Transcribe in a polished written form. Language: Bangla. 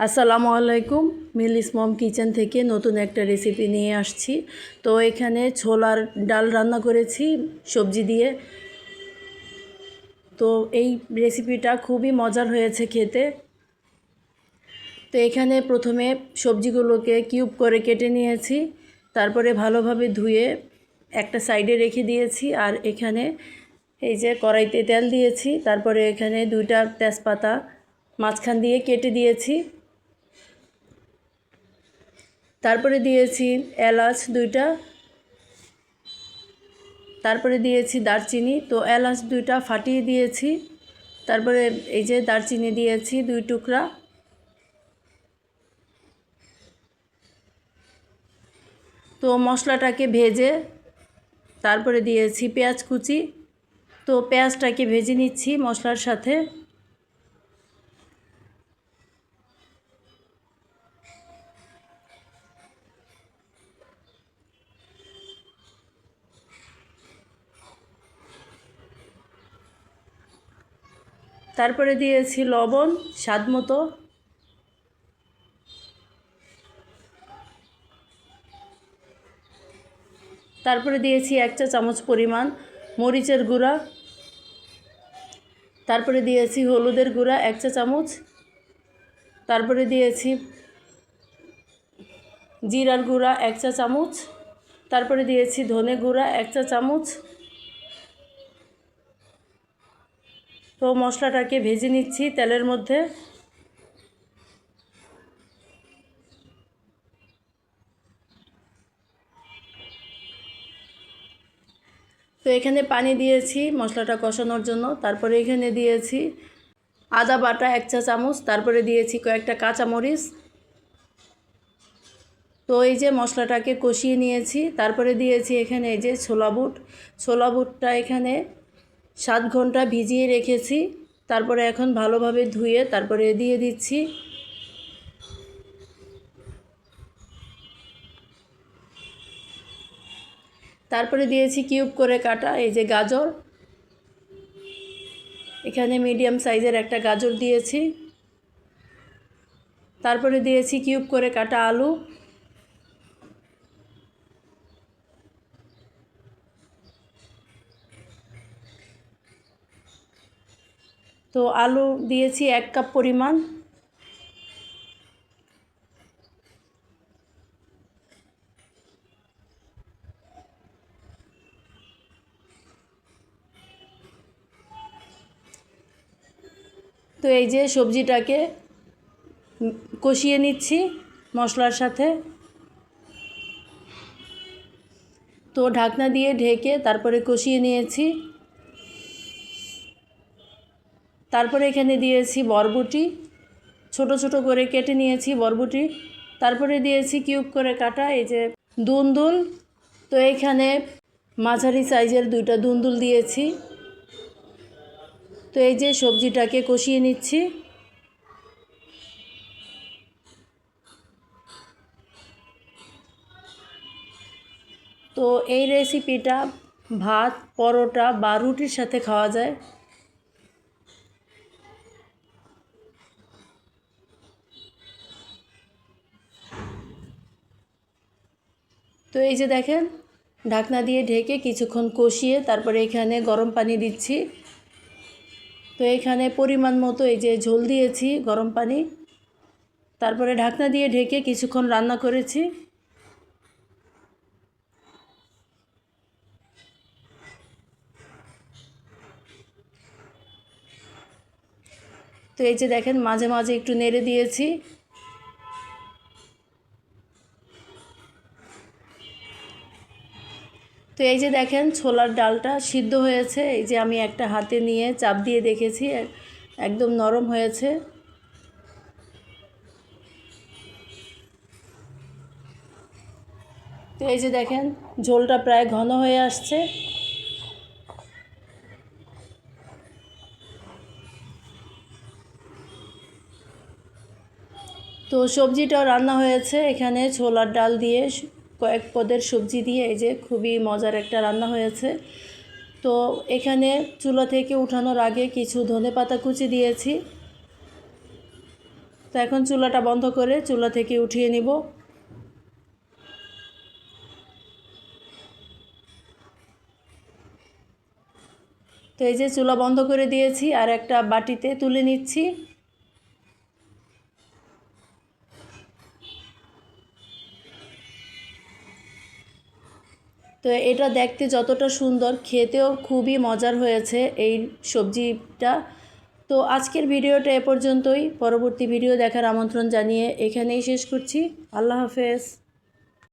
আসসালামু আলাইকুম। মিলিস মম কিচেন থেকে নতুন একটা রেসিপি নিয়ে আসছি। তো এখানে ছোলার ডাল রান্না করেছি সবজি দিয়ে। তো এই রেসিপিটা খুবই মজার হয়েছে খেতে। তো এখানে প্রথমে সবজিগুলোকে কিউব করে কেটে নিয়েছি, তারপরে ভালোভাবে ধুয়ে একটা সাইডে রেখে দিয়েছি। আর এখানে এই যে কড়াইতে তেল দিয়েছি, তারপরে এখানে 2টা তেজপাতা মাঝখান দিয়ে কেটে দিয়েছি। তারপরে দিয়েছি এলাচ 2টা, তারপরে দিয়েছি দারচিনি। তো এলাচ 2টা ফাটিয়ে দিয়েছি, তারপরে এই যে দারচিনি দিয়েছি 2 টুকরা। তো মশলাটাকে ভেজে তারপরে দিয়েছি পেঁয়াজ কুচি। তো পেঁয়াজটাকে ভেজে নিচ্ছি মশলার সাথে। তারপরে দিয়েছি লবণ স্বাদ মতো। তারপরে দিয়েছি 1 চা চামচ পরিমাণ মরিচের গুঁড়া। তারপরে দিয়েছি হলুদের গুঁড়া 1 চা চামচ। তারপরে দিয়েছি জিরার গুঁড়া 1 চা চামচ। তারপরে দিয়েছি ধনে গুঁড়া 1 চা চামচ। তো মশলাটাকে ভেজে নিচ্ছি তেলের মধ্যে। তো এখানে পানি দিয়েছি মশলাটা কষানোর জন্য। তারপরে এখানে দিয়েছি আদা বাটা 1 চা চামচ। তারপরে দিয়েছি কয়েকটা কাঁচামরিচ। তো এই যে মশলাটাকে কষিয়ে নিয়েছি। তারপরে দিয়েছি এখানে এই যে ছোলা বুটটা এখানে 7 ঘন্টা ভিজিয়ে রেখেছি। তারপরে এখন ভালোভাবে ধুয়ে তারপরে দিয়ে দিচ্ছি। তারপরে দিয়েছি কিউব করে কাটা এই যে গাজর, এখানে মিডিয়াম সাইজের একটা গাজর দিয়েছি। তারপরে দিয়েছি কিউব করে কাটা আলু। তো আলু দিয়েছি 1 কাপ পরিমাণ। তো এই যে সবজিটাকে কষিয়ে নিচ্ছি মশলার সাথে। তো ঢাকনা দিয়ে ঢেকে তারপরে কষিয়ে নিয়েছি। তারপরে এখানে দিয়েছি বরবটি, ছোট ছোট করে কেটে নিয়েছি বরবটি। তারপরে দিয়েছি কিউব করে কাটা এই যে দুন্দুল। তো এখানে মাঝারি সাইজের 2টা দুন্দুল দিয়েছি। তো এই যে সবজিটাকে কষিয়ে নিচ্ছি। তো এই রেসিপিটা ভাত, পরোটা বা রুটির সাথে খাওয়া যায়। তো এই যে দেখেন ঢাকনা দিয়ে ঢেকে কিছুক্ষণ কষিয়ে তারপরে এখানে গরম পানি দিচ্ছি। তো এখানে পরিমাণ মতো এই যে ঝোল দিয়েছি গরম পানি। তারপরে ঢাকনা দিয়ে ঢেকে কিছুক্ষণ রান্না করেছি। তো এই যে দেখেন মাঝে মাঝে একটু নেড়ে দিয়েছি। তো এই যে দেখেন ছোলার ডালটা সিদ্ধ হয়েছে। এই যে আমি একটা হাতে নিয়ে চাপ দিয়ে দেখেছি, একদম নরম হয়েছে। তো এই যে দেখেন ঝোলটা প্রায় ঘন হয়ে আসছে। তো সবজিটাও রান্না হয়েছে। এখানে ছোলার ডাল দিয়ে কয়েক পদের সবজি দিয়ে এই যে খুবই মজার একটা রান্না হয়েছে। তো এখানে চুলা থেকে উঠানোর আগে কিছু ধনেপাতা কুচি দিয়েছি। তো এখন চুলাটা বন্ধ করে চুলা থেকে উঠিয়ে নিব। তো এই যে চুলা বন্ধ করে দিয়েছি, আর একটা বাটিতে তুলে নিচ্ছি। তো এটা দেখতে যতটা সুন্দর, খেতেও খুবই মজার হয়েছে এই সবজিটা। তো আজকের ভিডিওটা এ পর্যন্তই। পরবর্তী ভিডিও দেখার আমন্ত্রণ জানিয়ে এখানেই শেষ করছি। আল্লাহ হাফেজ।